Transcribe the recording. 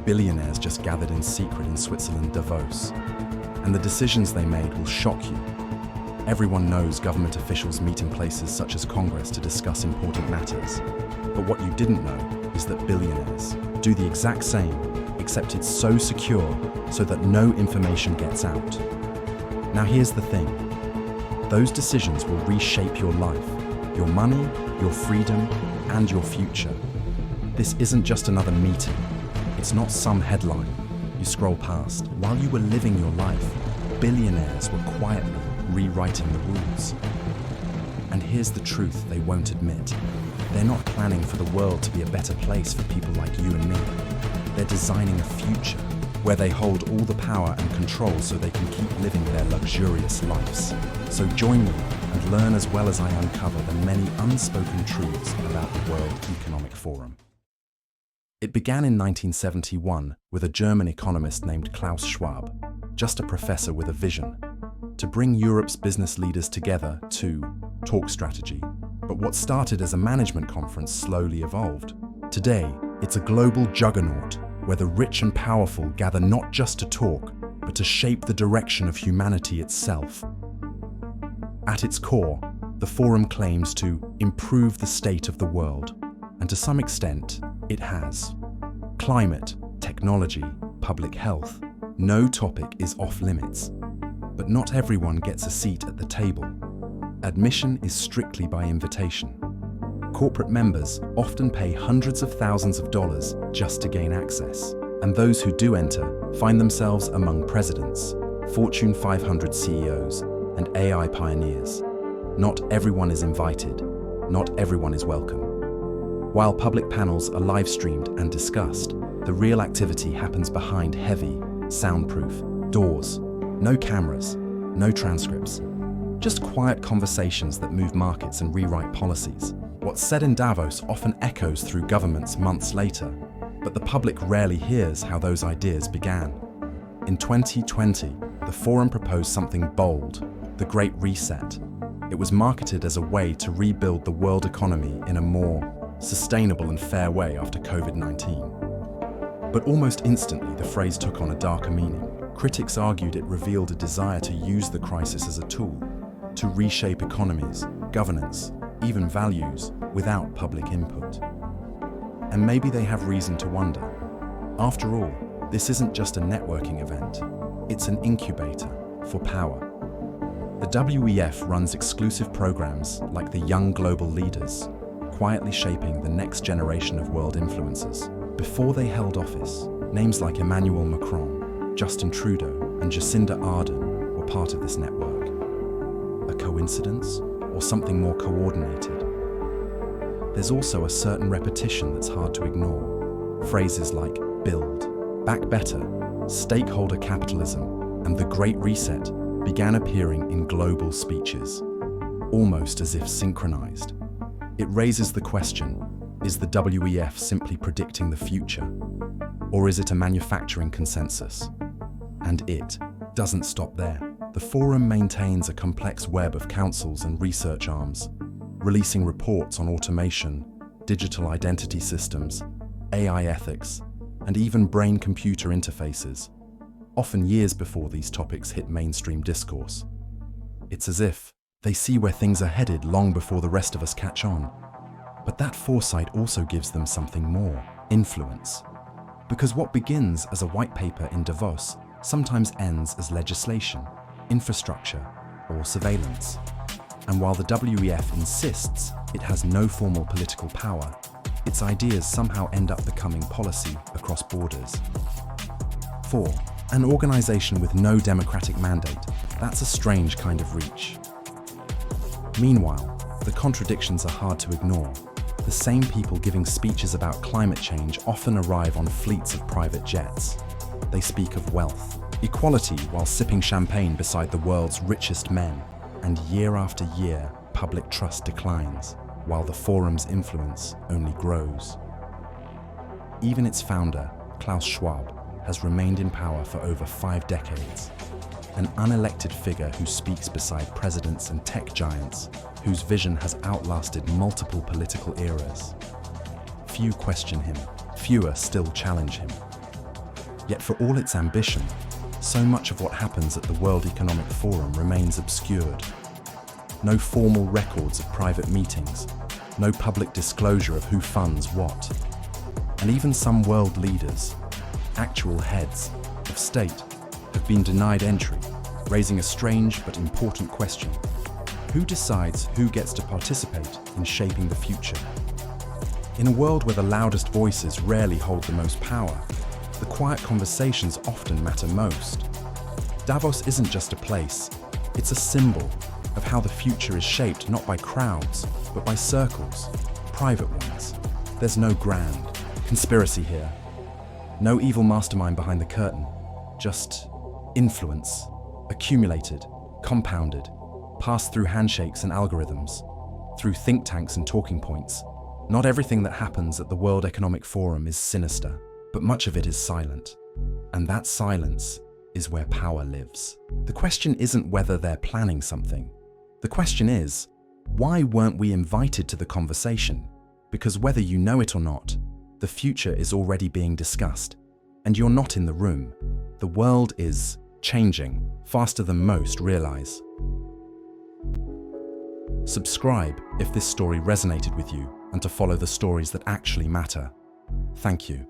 billionaires just gathered in secret in Switzerland, Davos. And the decisions they made will shock you. Everyone knows government officials meet in places such as Congress to discuss important matters. But what you didn't know is that billionaires do the exact same, except it's so secure so that no information gets out. Now here's the thing. Those decisions will reshape your life, your money, your freedom, and your future. This isn't just another meeting. It's not some headline you scroll past. While you were living your life, billionaires were quietly rewriting the rules. And here's the truth they won't admit. They're not planning for the world to be a better place for people like you and me. They're designing a future where they hold all the power and control so they can keep living their luxurious lives. So join me and learn as well as I uncover the many unspoken truths about the World Economic Forum. It began in 1971 with a German economist named Klaus Schwab, just a professor with a vision, to bring Europe's business leaders together to talk strategy. But what started as a management conference slowly evolved. Today, it's a global juggernaut where the rich and powerful gather not just to talk, but to shape the direction of humanity itself. At its core, the forum claims to improve the state of the world, and to some extent, it has. Climate, technology, public health, no topic is off limits. But not everyone gets a seat at the table. Admission is strictly by invitation. Corporate members often pay hundreds of thousands of dollars just to gain access. And those who do enter find themselves among presidents, Fortune 500 CEOs, and AI pioneers. Not everyone is invited. Not everyone is welcome. While public panels are live-streamed and discussed, the real activity happens behind heavy, soundproof doors. No cameras, no transcripts. Just quiet conversations that move markets and rewrite policies. What's said in Davos often echoes through governments months later, but the public rarely hears how those ideas began. In 2020, the forum proposed something bold, the Great Reset. It was marketed as a way to rebuild the world economy in a more sustainable and fair way after COVID-19. But almost instantly, the phrase took on a darker meaning. Critics argued it revealed a desire to use the crisis as a tool to reshape economies, governance, even values, without public input. And maybe they have reason to wonder. After all, this isn't just a networking event. It's an incubator for power. The WEF runs exclusive programs like the Young Global Leaders, quietly shaping the next generation of world influencers. Before they held office, names like Emmanuel Macron, Justin Trudeau, and Jacinda Ardern were part of this network. A coincidence, or something more coordinated? There's also a certain repetition that's hard to ignore. Phrases like build, back better, stakeholder capitalism, and the Great Reset began appearing in global speeches, almost as if synchronized. It raises the question, is the WEF simply predicting the future? Or is it a manufacturing consensus? And it doesn't stop there. The forum maintains a complex web of councils and research arms, releasing reports on automation, digital identity systems, AI ethics, and even brain-computer interfaces, often years before these topics hit mainstream discourse. It's as if they see where things are headed long before the rest of us catch on. But that foresight also gives them something more: influence. Because what begins as a white paper in Davos sometimes ends as legislation, infrastructure, or surveillance. And while the WEF insists it has no formal political power, its ideas somehow end up becoming policy across borders. 4. An organization with no democratic mandate. That's a strange kind of reach. Meanwhile, the contradictions are hard to ignore. The same people giving speeches about climate change often arrive on fleets of private jets. They speak of wealth, equality while sipping champagne beside the world's richest men. And year after year, public trust declines, while the forum's influence only grows. Even its founder, Klaus Schwab, has remained in power for over 5 decades. An unelected figure who speaks beside presidents and tech giants, whose vision has outlasted multiple political eras. Few question him, fewer still challenge him. Yet for all its ambition, so much of what happens at the World Economic Forum remains obscured. No formal records of private meetings, no public disclosure of who funds what. And even some world leaders, actual heads of state, have been denied entry, raising a strange but important question. Who decides who gets to participate in shaping the future? In a world where the loudest voices rarely hold the most power, the quiet conversations often matter most. Davos isn't just a place, it's a symbol of how the future is shaped not by crowds, but by circles, private ones. There's no grand conspiracy here, no evil mastermind behind the curtain, just influence, accumulated, compounded, passed through handshakes and algorithms, through think tanks and talking points. Not everything that happens at the World Economic Forum is sinister, but much of it is silent. And that silence is where power lives. The question isn't whether they're planning something. The question is, why weren't we invited to the conversation? Because whether you know it or not, the future is already being discussed, and you're not in the room. The world is changing faster than most realize. Subscribe if this story resonated with you and to follow the stories that actually matter. Thank you.